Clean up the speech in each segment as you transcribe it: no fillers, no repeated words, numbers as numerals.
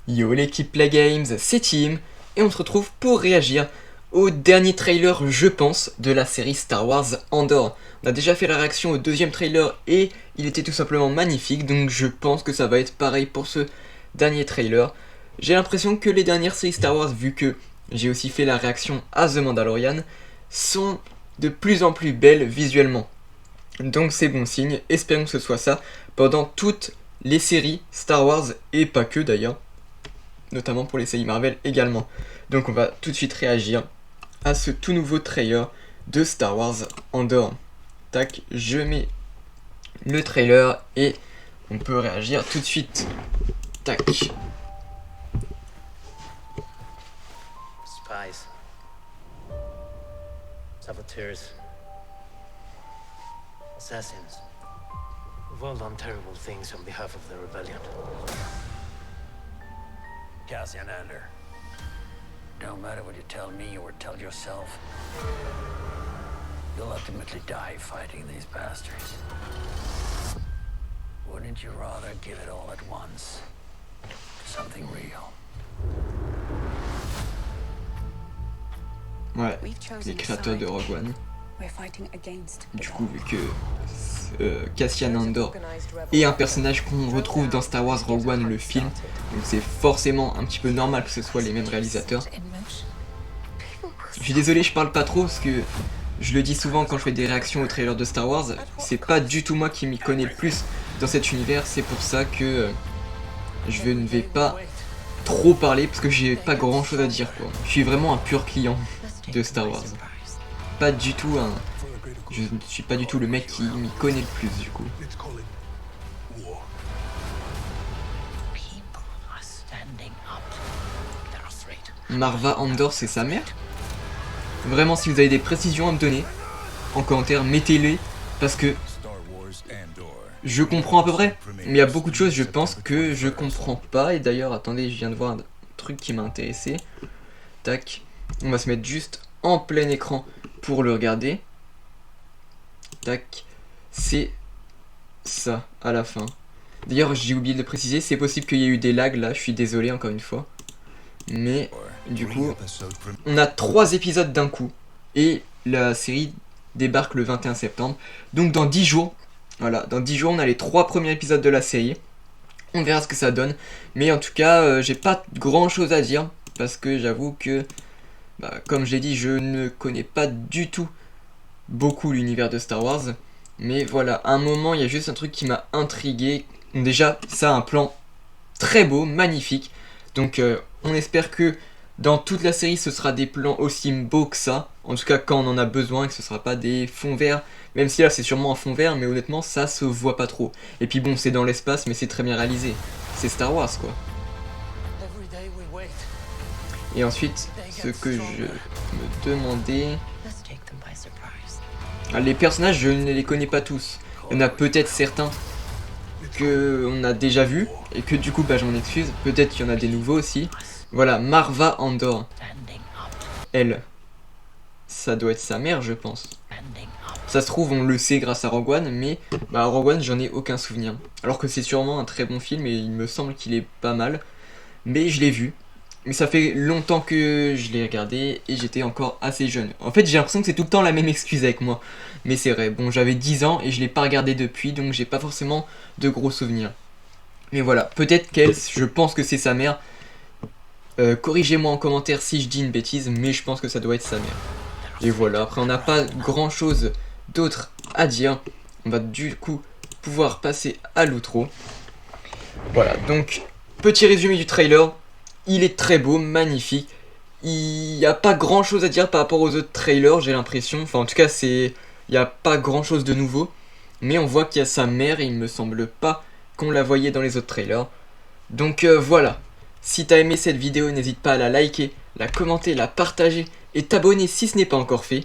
Yo l'équipe Play Games, c'est Tim, et on se retrouve pour réagir au dernier trailer, je pense, de la série Star Wars Andor. On a déjà fait la réaction au deuxième trailer et il était tout simplement magnifique, donc je pense que ça va être pareil pour ce dernier trailer. J'ai l'impression que les dernières séries Star Wars, vu que j'ai aussi fait la réaction à The Mandalorian, sont de plus en plus belles visuellement. Donc c'est bon signe, espérons que ce soit ça pendant toutes les séries Star Wars et pas que d'ailleurs. Notamment pour les séries Marvel également. Donc on va tout de suite réagir à ce tout nouveau trailer de Star Wars Andor. Tac, je mets le trailer et on peut réagir tout de suite. Tac. Spies. Saboteurs. Assassins. We've all done terrible things on behalf of the rebellion. Cassian Andor. Don't matter what you tell me or tell yourself. You'll ultimately die fighting these bastards. Wouldn't you rather give it all at once to something real? Ouais, les créateurs de Rogue One. Du coup, vu que Cassian Andor est un personnage qu'on retrouve dans Star Wars Rogue One, le film, donc c'est forcément un petit peu normal que ce soit les mêmes réalisateurs. Je suis désolé, je parle pas trop parce que je le dis souvent quand je fais des réactions aux trailers de Star Wars, c'est pas du tout moi qui m'y connais le plus dans cet univers, c'est pour ça que je ne vais pas trop parler parce que j'ai pas grand chose à dire quoi. Je suis vraiment un pur client de Star Wars. Pas du tout un... Je ne suis pas du tout le mec qui m'y connaît le plus du coup. Marva Andor, c'est sa mère? Vraiment, si vous avez des précisions à me donner, en commentaire, mettez-les, parce que je comprends à peu près, mais il y a beaucoup de choses, je pense, que je comprends pas, et d'ailleurs, attendez, je viens de voir un truc qui m'a intéressé. Tac, on va se mettre juste en plein écran pour le regarder. Tac, c'est ça, à la fin. D'ailleurs, j'ai oublié de le préciser, c'est possible qu'il y ait eu des lags, là, je suis désolé encore une fois. Mais, du coup, on a 3 épisodes d'un coup. Et la série débarque le 21 septembre. Donc dans 10 jours, voilà, dans 10 jours, on a les 3 premiers épisodes de la série. On verra ce que ça donne. Mais en tout cas, j'ai pas grand chose à dire. Parce que j'avoue que, comme je l'ai dit, je ne connais pas du tout beaucoup l'univers de Star Wars. Mais voilà, à un moment, il y a juste un truc qui m'a intrigué. Déjà, ça a un plan très beau, magnifique. Donc on espère que dans toute la série ce sera des plans aussi beaux que ça. En tout cas quand on en a besoin, que ce sera pas des fonds verts. Même si là c'est sûrement un fond vert, mais honnêtement ça se voit pas trop. Et puis bon, c'est dans l'espace mais c'est très bien réalisé. C'est Star Wars quoi. Et ensuite, ce que je me demandais... les personnages, je ne les connais pas tous. Il y en a peut-être certains que on a déjà vu et que du coup je m'en excuse, peut-être qu'il y en a des nouveaux aussi. Voilà, Marva Andor, elle, ça doit être sa mère je pense. Ça se trouve on le sait grâce à Rogue One, mais Rogue One j'en ai aucun souvenir. Alors que c'est sûrement un très bon film et il me semble qu'il est pas mal, mais je l'ai vu. Mais ça fait longtemps que je l'ai regardé et j'étais encore assez jeune. En fait j'ai l'impression que c'est tout le temps la même excuse avec moi. Mais c'est vrai, bon j'avais 10 ans et je l'ai pas regardé depuis, donc j'ai pas forcément de gros souvenirs. Mais voilà, peut-être qu'elle, je pense que c'est sa mère. Corrigez-moi en commentaire si je dis une bêtise, mais je pense que ça doit être sa mère. Et voilà, après on n'a pas grand chose d'autre à dire. On va du coup pouvoir passer à l'outro. Voilà, donc petit résumé du trailer. Il est très beau, magnifique. Il n'y a pas grand chose à dire par rapport aux autres trailers, j'ai l'impression. Enfin, en tout cas, il n'y a pas grand chose de nouveau. Mais on voit qu'il y a sa mère et il me semble pas qu'on la voyait dans les autres trailers. Donc voilà. Si t'as aimé cette vidéo, n'hésite pas à la liker, la commenter, la partager et t'abonner si ce n'est pas encore fait.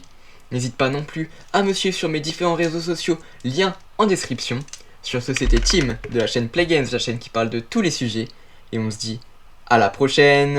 N'hésite pas non plus à me suivre sur mes différents réseaux sociaux, lien en description. Sur ce, c'était Tim de la chaîne Play Games, la chaîne qui parle de tous les sujets. Et on se dit à la prochaine!